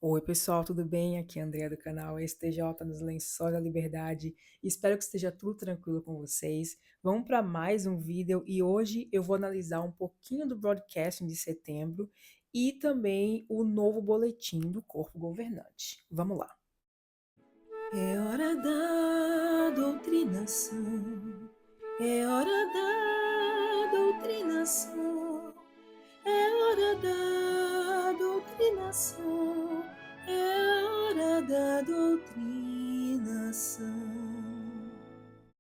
Oi, pessoal, tudo bem? Aqui é a Andrea do canal STJ nos Lençóis da Liberdade. Espero que esteja tudo tranquilo com vocês. Vamos para mais um vídeo e hoje eu vou analisar um pouquinho do broadcasting de setembro e também o novo boletim do corpo governante. Vamos lá. É hora da doutrinação, é hora da doutrinação, é hora da doutrinação, é hora da doutrinação.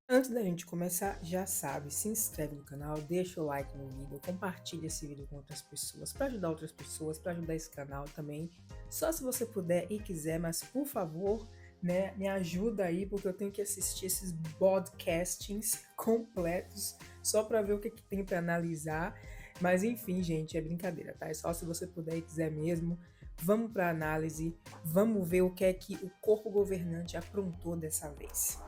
Antes da gente começar, já sabe, se inscreve no canal, deixa o like no vídeo, compartilha esse vídeo com outras pessoas, para ajudar outras pessoas, para ajudar esse canal também. Só se você puder e quiser, mas por favor, né, me ajuda aí, porque eu tenho que assistir esses podcastings completos, só para ver o que tem para analisar. Mas enfim, gente, é brincadeira, tá? É só se você puder e quiser mesmo. Vamos para análise, vamos ver o que é que o corpo governante aprontou dessa vez.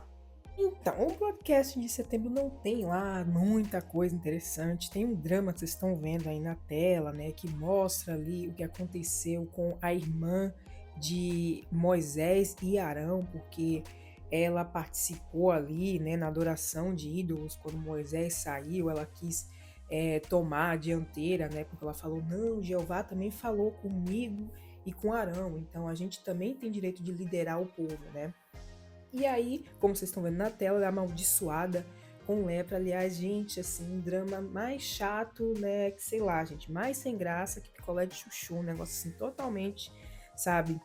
Então, o podcast de setembro não tem lá muita coisa interessante. Tem um drama que vocês estão vendo aí na tela, né? Que mostra ali o que aconteceu com a irmã de Moisés e Arão, porque ela participou ali, né, na adoração de ídolos. Quando Moisés saiu, ela quis tomar a dianteira, né? Porque ela falou: não, Jeová também falou comigo e com Arão. Então, a gente também tem direito de liderar o povo, né? E aí, como vocês estão vendo na tela, ela é amaldiçoada com lepra. Aliás, gente, assim, um drama mais chato, né? Que sei lá, gente, mais sem graça que picolé de chuchu, um negócio assim totalmente, sabe,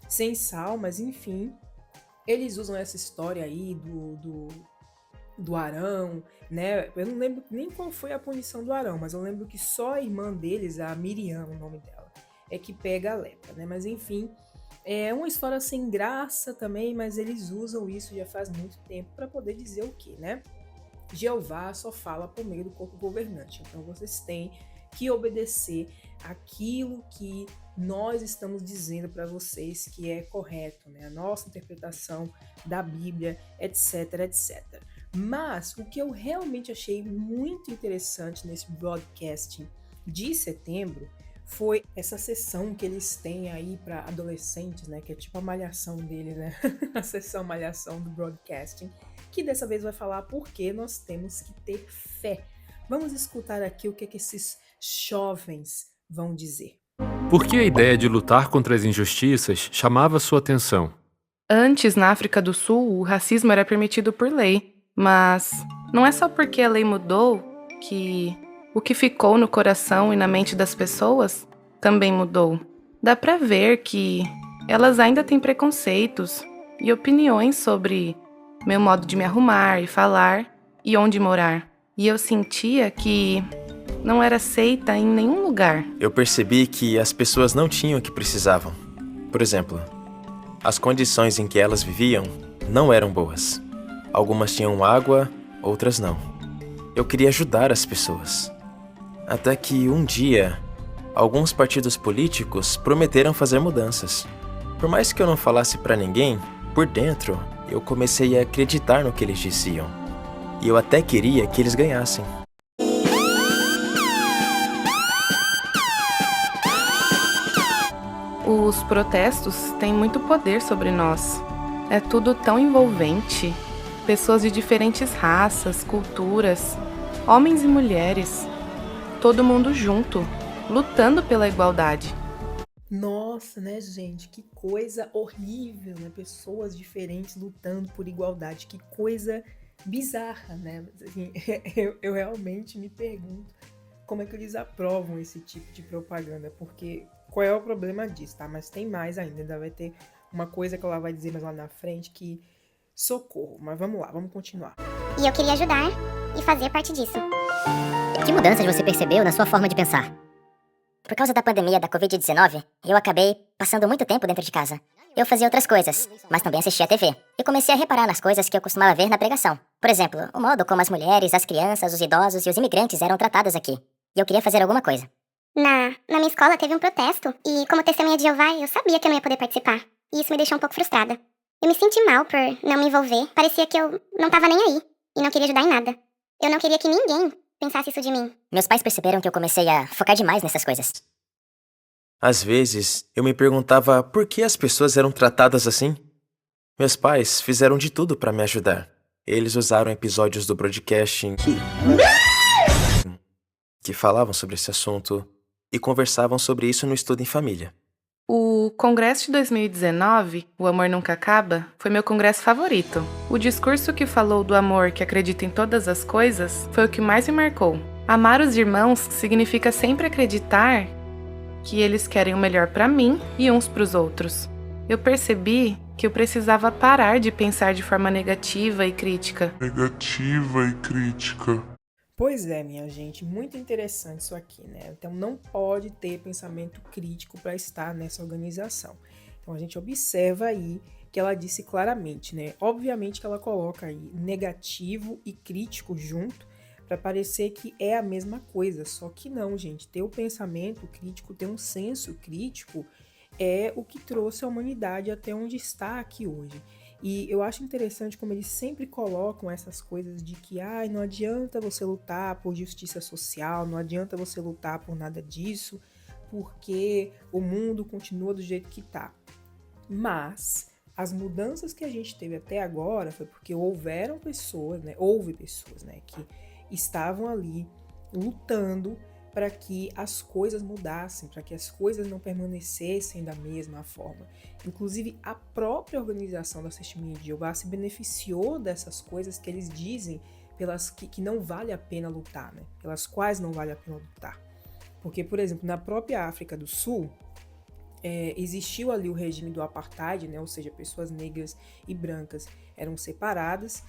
sem sal, mas enfim. Eles usam essa história aí do Arão, né? Eu não lembro nem qual foi a punição do Arão, mas eu lembro que só a irmã deles, a Miriam, o nome dela, é que pega a lepra, né? Mas enfim. É uma história sem graça também, mas eles usam isso já faz muito tempo para poder dizer o quê, né? Jeová só fala por meio do corpo governante. Então vocês têm que obedecer aquilo que nós estamos dizendo para vocês que é correto, né? A nossa interpretação da Bíblia, etc, etc. Mas o que eu realmente achei muito interessante nesse broadcasting de setembro foi essa sessão que eles têm aí para adolescentes, né? Que é tipo a malhação deles, né? A sessão malhação do broadcasting, que dessa vez vai falar por que nós temos que ter fé. Vamos escutar aqui o que esses jovens vão dizer. Por que a ideia de lutar contra as injustiças chamava sua atenção? Antes, na África do Sul, o racismo era permitido por lei, mas não é só porque a lei mudou que o que ficou no coração e na mente das pessoas também mudou. Dá pra ver que elas ainda têm preconceitos e opiniões sobre meu modo de me arrumar e falar e onde morar. E eu sentia que não era aceita em nenhum lugar. Eu percebi que as pessoas não tinham o que precisavam. Por exemplo, as condições em que elas viviam não eram boas. Algumas tinham água, outras não. Eu queria ajudar as pessoas. Até que um dia, alguns partidos políticos prometeram fazer mudanças. Por mais que eu não falasse pra ninguém, por dentro eu comecei a acreditar no que eles diziam. E eu até queria que eles ganhassem. Os protestos têm muito poder sobre nós. É tudo tão envolvente. Pessoas de diferentes raças, culturas, homens e mulheres. Todo mundo junto, lutando pela igualdade. Nossa, né, gente? Que coisa horrível, né? Pessoas diferentes lutando por igualdade. Que coisa bizarra, né? Assim, eu realmente me pergunto como é que eles aprovam esse tipo de propaganda, porque qual é o problema disso, tá? Mas tem mais ainda vai ter uma coisa que ela vai dizer mais lá na frente que socorro, mas vamos lá, vamos continuar. E eu queria ajudar e fazer parte disso. Que mudanças você percebeu na sua forma de pensar? Por causa da pandemia da Covid-19, eu acabei passando muito tempo dentro de casa. Eu fazia outras coisas, mas também assistia a TV. E comecei a reparar nas coisas que eu costumava ver na pregação. Por exemplo, o modo como as mulheres, as crianças, os idosos e os imigrantes eram tratados aqui. E eu queria fazer alguma coisa. Na minha escola teve um protesto, e como testemunha de Jeová, eu sabia que eu não ia poder participar. E isso me deixou um pouco frustrada. Eu me senti mal por não me envolver. Parecia que eu não tava nem aí, e não queria ajudar em nada. Eu não queria que ninguém pensasse isso de mim. Meus pais perceberam que eu comecei a focar demais nessas coisas. Às vezes, eu me perguntava por que as pessoas eram tratadas assim. Meus pais fizeram de tudo para me ajudar. Eles usaram episódios do broadcast que falavam sobre esse assunto e conversavam sobre isso no estudo em família. O Congresso de 2019, O Amor Nunca Acaba, foi meu congresso favorito. O discurso que falou do amor que acredita em todas as coisas foi o que mais me marcou. Amar os irmãos significa sempre acreditar que eles querem o melhor para mim e uns para os outros. Eu percebi que eu precisava parar de pensar de forma negativa e crítica. Pois é, minha gente, muito interessante isso aqui, né? Então não pode ter pensamento crítico para estar nessa organização. Então a gente observa aí que ela disse claramente, né? Obviamente que ela coloca aí negativo e crítico junto para parecer que é a mesma coisa, só que não, gente. Ter o pensamento crítico, ter um senso crítico é o que trouxe a humanidade até onde está aqui hoje. E eu acho interessante como eles sempre colocam essas coisas de que não adianta você lutar por justiça social, não adianta você lutar por nada disso, porque o mundo continua do jeito que tá. Mas as mudanças que a gente teve até agora foi porque houve pessoas, né, que estavam ali lutando para que as coisas mudassem, para que as coisas não permanecessem da mesma forma. Inclusive, a própria organização das Testemunhas de Jeová se beneficiou dessas coisas que eles dizem pelas que não vale a pena lutar, né? Pelas quais não vale a pena lutar. Porque, por exemplo, na própria África do Sul, existiu ali o regime do apartheid, né? Ou seja, pessoas negras e brancas eram separadas,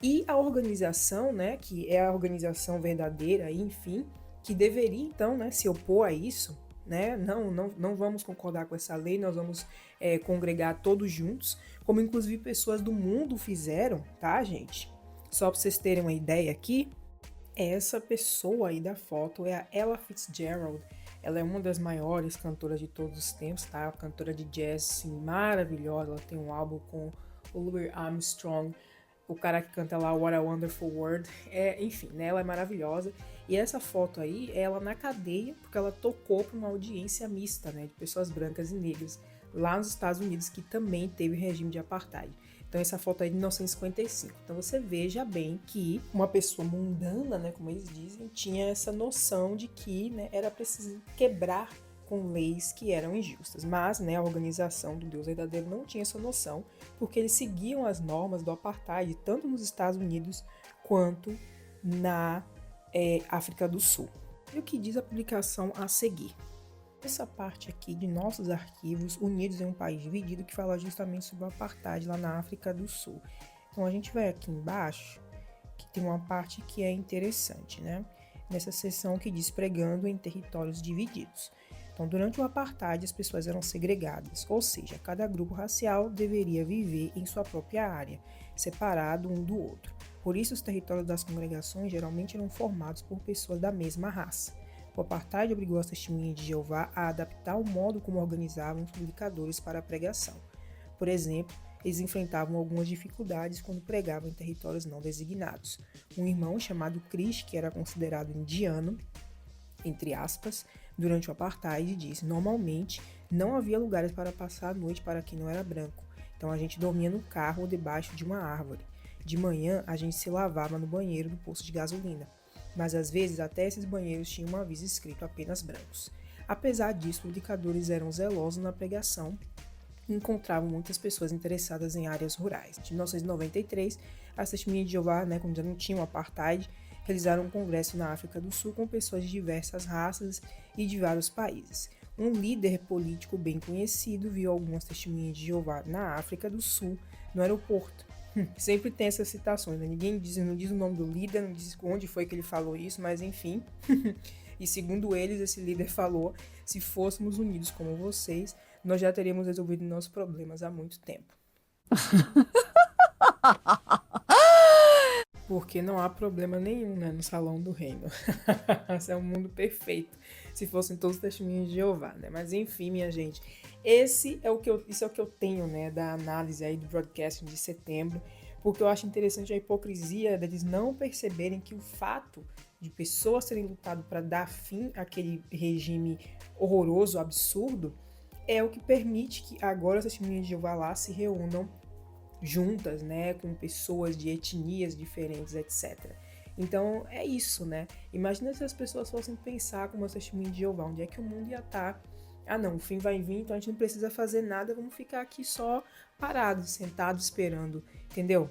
e a organização, né, que é a organização verdadeira, enfim, que deveria, então, né, se opor a isso, né, não vamos concordar com essa lei, nós vamos congregar todos juntos, como inclusive pessoas do mundo fizeram, tá, gente? Só para vocês terem uma ideia aqui, essa pessoa aí da foto é a Ella Fitzgerald. Ela é uma das maiores cantoras de todos os tempos, tá? Cantora de jazz, assim, maravilhosa. Ela tem um álbum com o Louis Armstrong, o cara que canta lá What a Wonderful World. Enfim, né? Ela é maravilhosa. E essa foto aí, ela na cadeia, porque ela tocou para uma audiência mista, né? De pessoas brancas e negras, lá nos Estados Unidos, que também teve regime de apartheid. Então essa foto aí é de 1955. Então você veja bem que uma pessoa mundana, né, como eles dizem, tinha essa noção de que, né, era preciso quebrar com leis que eram injustas. Mas, né, a organização do Deus verdadeiro não tinha essa noção, porque eles seguiam as normas do apartheid, tanto nos Estados Unidos quanto na África do Sul. E o que diz a publicação a seguir? Essa parte aqui de nossos arquivos unidos em um país dividido, que fala justamente sobre o apartheid lá na África do Sul. Então a gente vai aqui embaixo, que tem uma parte que é interessante, né? Nessa seção que diz pregando em territórios divididos. Então, durante o apartheid, as pessoas eram segregadas, ou seja, cada grupo racial deveria viver em sua própria área, separado um do outro. Por isso, os territórios das congregações geralmente eram formados por pessoas da mesma raça. O apartheid obrigou as Testemunhas de Jeová a adaptar o modo como organizavam os predicadores para a pregação. Por exemplo, eles enfrentavam algumas dificuldades quando pregavam em territórios não designados. Um irmão chamado Chris, que era considerado indiano, entre aspas, durante o apartheid, disse: normalmente não havia lugares para passar a noite para quem não era branco, então a gente dormia no carro ou debaixo de uma árvore. De manhã a gente se lavava no banheiro do posto de gasolina, mas às vezes até esses banheiros tinham um aviso escrito apenas brancos. Apesar disso, os predicadores eram zelosos na pregação e encontravam muitas pessoas interessadas em áreas rurais. Em 1993, as Testemunhas de Jeová, né, como já não tinham apartheid, realizaram um congresso na África do Sul com pessoas de diversas raças e de vários países. Um líder político bem conhecido viu algumas Testemunhas de Jeová na África do Sul, no aeroporto. Sempre tem essas citações, né? Não diz o nome do líder, não diz onde foi que ele falou isso, mas enfim. E segundo eles, esse líder falou: se fôssemos unidos como vocês, nós já teríamos resolvido nossos problemas há muito tempo. Porque não há problema nenhum, né, no salão do reino. Esse é um mundo perfeito, se fossem todos os testemunhos de Jeová, né? Mas enfim, minha gente, isso é o que eu tenho, né, da análise aí do broadcasting de setembro, porque eu acho interessante a hipocrisia deles não perceberem que o fato de pessoas terem lutado para dar fim àquele regime horroroso, absurdo, é o que permite que agora as testemunhas de Jeová lá se reúnam juntas, né, com pessoas de etnias diferentes, etc. Então é isso, né? Imagina se as pessoas fossem pensar como as testemunhas de Jeová, onde é que o mundo ia estar? Ah não, o fim vai vir, então a gente não precisa fazer nada, vamos ficar aqui só parados, sentados, esperando, entendeu?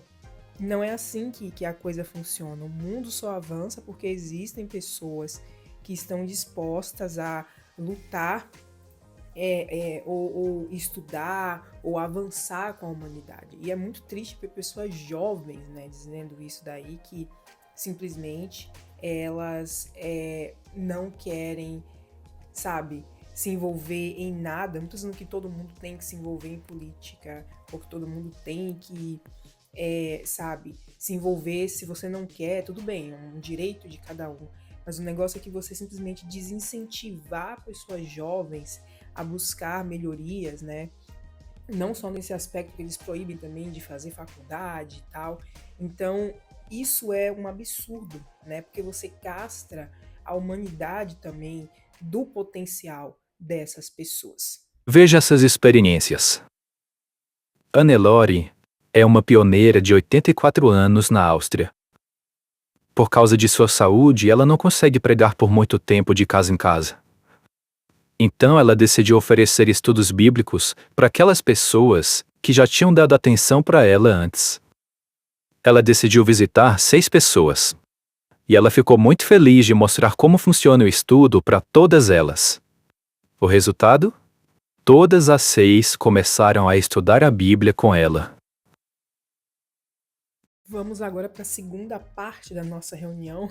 Não é assim que a coisa funciona. O mundo só avança porque existem pessoas que estão dispostas a lutar ou estudar ou avançar com a humanidade. E é muito triste ver pessoas jovens, né, dizendo isso daí, que simplesmente elas não querem, sabe, se envolver em nada. Não estou dizendo que todo mundo tem que se envolver em política, ou que todo mundo tem que, sabe, se envolver. Se você não quer, tudo bem, é um direito de cada um. Mas o negócio é que você simplesmente desincentivar pessoas jovens a buscar melhorias, né? Não só nesse aspecto que eles proíbem também de fazer faculdade e tal. Então, isso é um absurdo, né? Porque você castra a humanidade também do potencial dessas pessoas. Veja essas experiências. Hannelore é uma pioneira de 84 anos na Áustria. Por causa de sua saúde, ela não consegue pregar por muito tempo de casa em casa. Então ela decidiu oferecer estudos bíblicos para aquelas pessoas que já tinham dado atenção para ela antes. Ela decidiu visitar 6 pessoas. E ela ficou muito feliz de mostrar como funciona o estudo para todas elas. O resultado? Todas as 6 começaram a estudar a Bíblia com ela. Vamos agora para a segunda parte da nossa reunião,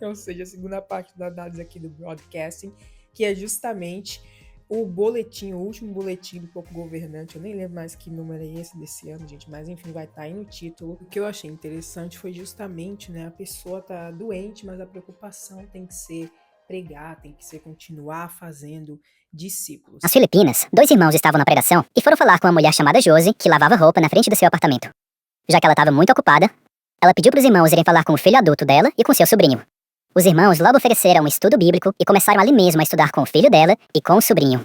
ou seja, a segunda parte da análise aqui do broadcasting, que é justamente o boletim, o último boletim do Povo Governante. Eu nem lembro mais que número é esse desse ano, gente, mas enfim, vai estar aí no título. O que eu achei interessante foi justamente, né, a pessoa tá doente, mas a preocupação tem que ser pregar, tem que ser continuar fazendo discípulos. Nas Filipinas, 2 irmãos estavam na pregação e foram falar com uma mulher chamada Josie, que lavava roupa na frente do seu apartamento. Já que ela estava muito ocupada, ela pediu para os irmãos irem falar com o filho adulto dela e com seu sobrinho. Os irmãos logo ofereceram um estudo bíblico e começaram ali mesmo a estudar com o filho dela e com o sobrinho.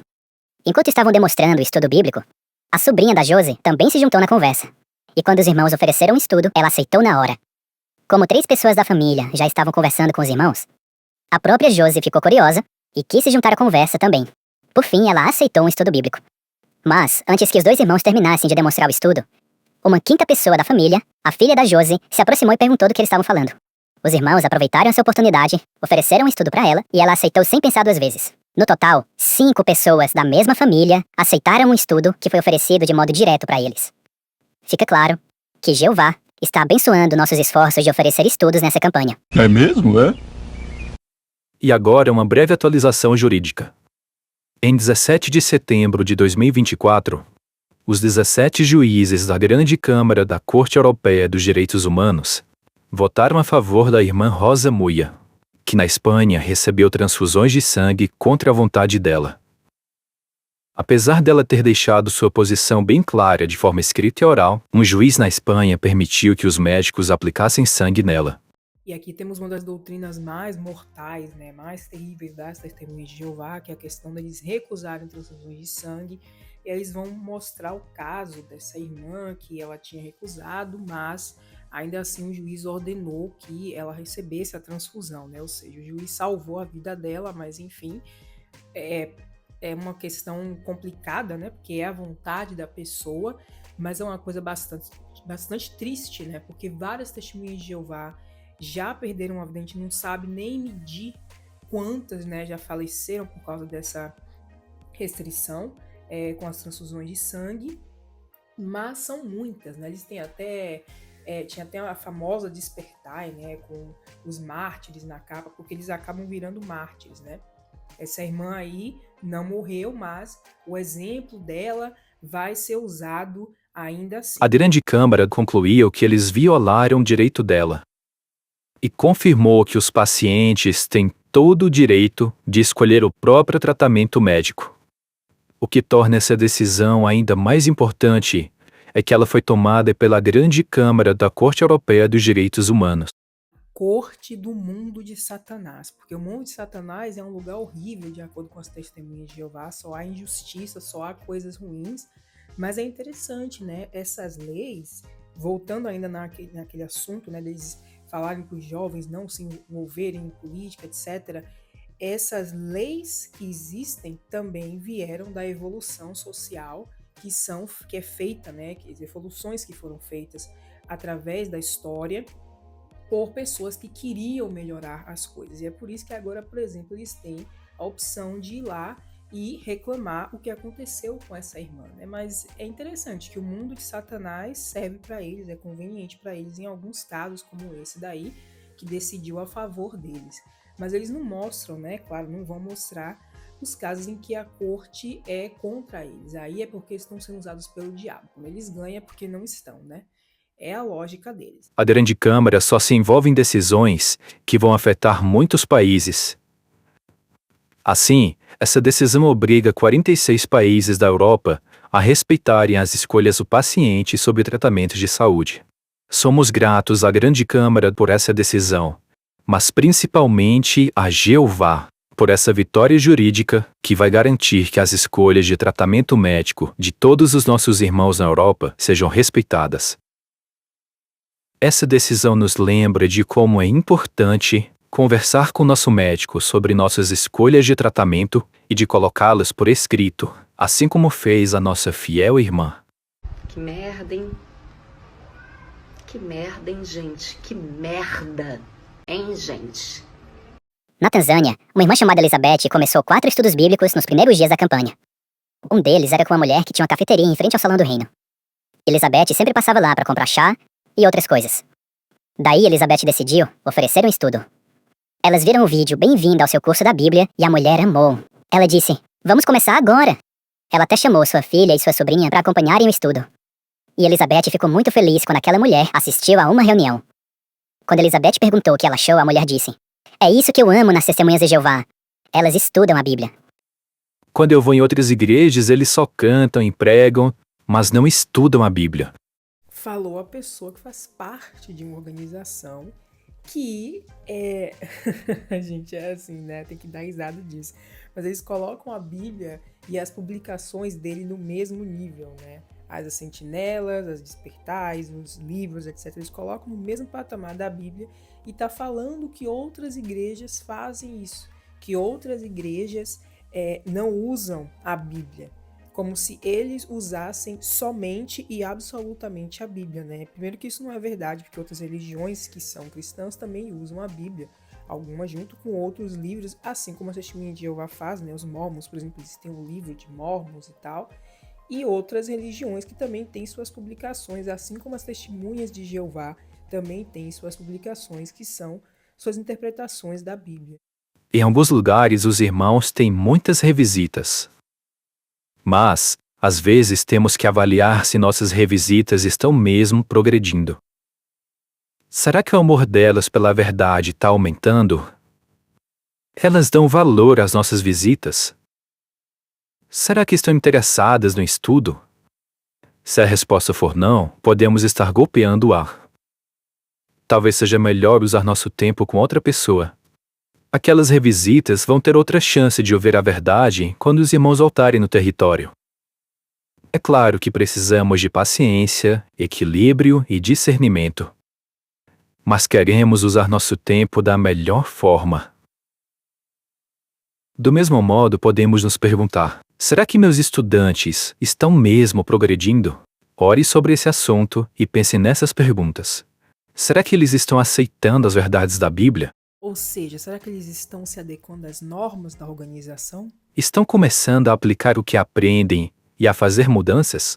Enquanto estavam demonstrando o estudo bíblico, a sobrinha da Josie também se juntou na conversa. E quando os irmãos ofereceram um estudo, ela aceitou na hora. Como 3 pessoas da família já estavam conversando com os irmãos, a própria Josie ficou curiosa e quis se juntar à conversa também. Por fim, ela aceitou um estudo bíblico. Mas, antes que os 2 irmãos terminassem de demonstrar o estudo, uma 5ª pessoa da família, a filha da Josie, se aproximou e perguntou do que eles estavam falando. Os irmãos aproveitaram essa oportunidade, ofereceram um estudo para ela e ela aceitou sem pensar 2 vezes. No total, 5 pessoas da mesma família aceitaram um estudo que foi oferecido de modo direto para eles. Fica claro que Jeová está abençoando nossos esforços de oferecer estudos nessa campanha. É mesmo, é? E agora uma breve atualização jurídica. Em 17 de setembro de 2024, os 17 juízes da Grande Câmara da Corte Europeia dos Direitos Humanos votaram a favor da irmã Rosa Muia, que na Espanha recebeu transfusões de sangue contra a vontade dela. Apesar dela ter deixado sua posição bem clara de forma escrita e oral, um juiz na Espanha permitiu que os médicos aplicassem sangue nela. E aqui temos uma das doutrinas mais mortais, né, mais terríveis das testemunhas de Jeová, que é a questão deles recusarem transfusões de sangue. E eles vão mostrar o caso dessa irmã que ela tinha recusado, mas ainda assim o juiz ordenou que ela recebesse a transfusão, né? Ou seja, o juiz salvou a vida dela, mas enfim, é uma questão complicada, né? Porque é a vontade da pessoa, mas é uma coisa bastante triste, né? Porque várias testemunhas de Jeová já perderam a vida, a gente não sabe nem medir quantas, né, já faleceram por causa dessa restrição com as transfusões de sangue, mas são muitas, né? Eles têm até tinha até a famosa Despertai, né, com os mártires na capa, porque eles acabam virando mártires, né? Essa irmã aí não morreu, mas o exemplo dela vai ser usado ainda assim. A Grande Câmara concluiu que eles violaram o direito dela e confirmou que os pacientes têm todo o direito de escolher o próprio tratamento médico. O que torna essa decisão ainda mais importante é que ela foi tomada pela Grande Câmara da Corte Europeia dos Direitos Humanos. corte do mundo de Satanás, porque o mundo de Satanás é um lugar horrível, de acordo com as testemunhas de Jeová, só há injustiça, só há coisas ruins, mas é interessante, né, essas leis, voltando ainda naquele assunto, né, deles falarem para os jovens não se envolverem em política, etc., essas leis que existem também vieram da evolução social que é feita, né, que as evoluções que foram feitas através da história por pessoas que queriam melhorar as coisas. E é por isso que agora, por exemplo, eles têm a opção de ir lá e reclamar o que aconteceu com essa irmã, né? Mas é interessante que o mundo de Satanás serve para eles, é conveniente para eles em alguns casos como esse daí, que decidiu a favor deles. Mas eles não mostram, né? Claro, não vão mostrar os casos em que a corte é contra eles. Aí é porque estão sendo usados pelo diabo. Quando eles ganham é porque não estão, né? É a lógica deles. A Grande Câmara só se envolve em decisões que vão afetar muitos países. Assim, essa decisão obriga 46 países da Europa a respeitarem as escolhas do paciente sobre tratamento de saúde. Somos gratos à Grande Câmara por essa decisão, mas principalmente a Jeová por essa vitória jurídica que vai garantir que as escolhas de tratamento médico de todos os nossos irmãos na Europa sejam respeitadas. Essa decisão nos lembra de como é importante conversar com nosso médico sobre nossas escolhas de tratamento e de colocá-las por escrito, assim como fez a nossa fiel irmã. Que merda, hein? Que merda, hein, gente? Que merda, hein, gente? Na Tanzânia, uma irmã chamada Elizabeth começou 4 estudos bíblicos nos primeiros dias da campanha. Um deles era com uma mulher que tinha uma cafeteria em frente ao Salão do Reino. Elizabeth sempre passava lá para comprar chá e outras coisas. Daí Elizabeth decidiu oferecer um estudo. Elas viram o vídeo Bem-vinda ao seu curso da Bíblia e a mulher amou. Ela disse, vamos começar agora. Ela até chamou sua filha e sua sobrinha para acompanharem o estudo. E Elizabeth ficou muito feliz quando aquela mulher assistiu a uma reunião. Quando Elizabeth perguntou o que ela achou, a mulher disse, é isso que eu amo nas testemunhas de Jeová. Elas estudam a Bíblia. Quando eu vou em outras igrejas, eles só cantam e pregam, mas não estudam a Bíblia. Falou a pessoa que faz parte de uma organização que é... a gente é assim, né? Tem que dar risada disso. Mas eles colocam a Bíblia e as publicações dele no mesmo nível, né? As Sentinelas, as Despertais, os livros, etc. Eles colocam no mesmo patamar da Bíblia e tá falando que outras igrejas fazem isso. Que outras igrejas não usam a Bíblia. Como se eles usassem somente e absolutamente a Bíblia, né? Primeiro que isso não é verdade, porque outras religiões que são cristãs também usam a Bíblia, algumas junto com outros livros, assim como a Testemunha de Jeová faz, né? Os Mormons, por exemplo, eles têm um livro de Mormons e tal, e outras religiões que também têm suas publicações, assim como as Testemunhas de Jeová também têm suas publicações, que são suas interpretações da Bíblia. Em alguns lugares, os irmãos têm muitas revisitas. Mas, às vezes, temos que avaliar se nossas revisitas estão mesmo progredindo. Será que o amor delas pela verdade está aumentando? Elas dão valor às nossas visitas? Será que estão interessadas no estudo? Se a resposta for não, podemos estar golpeando o ar. Talvez seja melhor usar nosso tempo com outra pessoa. Aquelas revisitas vão ter outra chance de ouvir a verdade quando os irmãos voltarem no território. É claro que precisamos de paciência, equilíbrio e discernimento. Mas queremos usar nosso tempo da melhor forma. Do mesmo modo, podemos nos perguntar, será que meus estudantes estão mesmo progredindo? Ore sobre esse assunto e pense nessas perguntas. Será que eles estão aceitando as verdades da Bíblia? Ou seja, será que eles estão se adequando às normas da organização? Estão começando a aplicar o que aprendem e a fazer mudanças?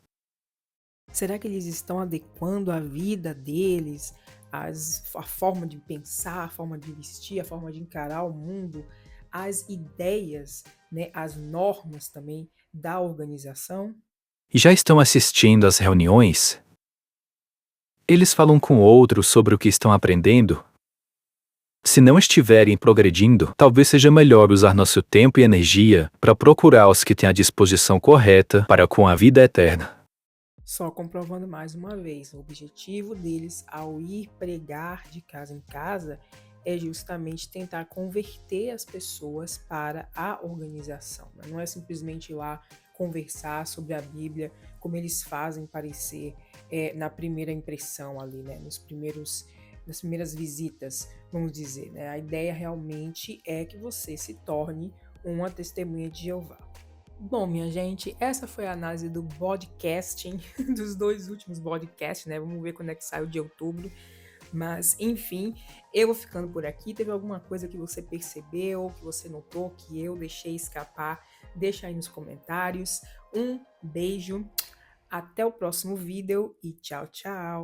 Será que eles estão adequando a vida deles, a forma de pensar, a forma de vestir, a forma de encarar o mundo, as ideias, né, as normas também da organização? E já estão assistindo às reuniões? Eles falam com outros sobre o que estão aprendendo? Se não estiverem progredindo, talvez seja melhor usar nosso tempo e energia para procurar os que têm a disposição correta para com a vida eterna. Só comprovando mais uma vez, o objetivo deles ao ir pregar de casa em casa é justamente tentar converter as pessoas para a organização, né? Não é simplesmente ir lá conversar sobre a Bíblia, como eles fazem parecer na primeira impressão ali, né? Nas primeiras visitas, vamos dizer, né? A ideia realmente é que você se torne uma testemunha de Jeová. Bom, minha gente, essa foi a análise do podcasting, dos 2 últimos podcasts, né? Vamos ver quando é que sai o de outubro. Mas, enfim, eu vou ficando por aqui. Teve alguma coisa que você percebeu, que você notou, que eu deixei escapar? Deixa aí nos comentários. Um beijo, até o próximo vídeo e tchau, tchau!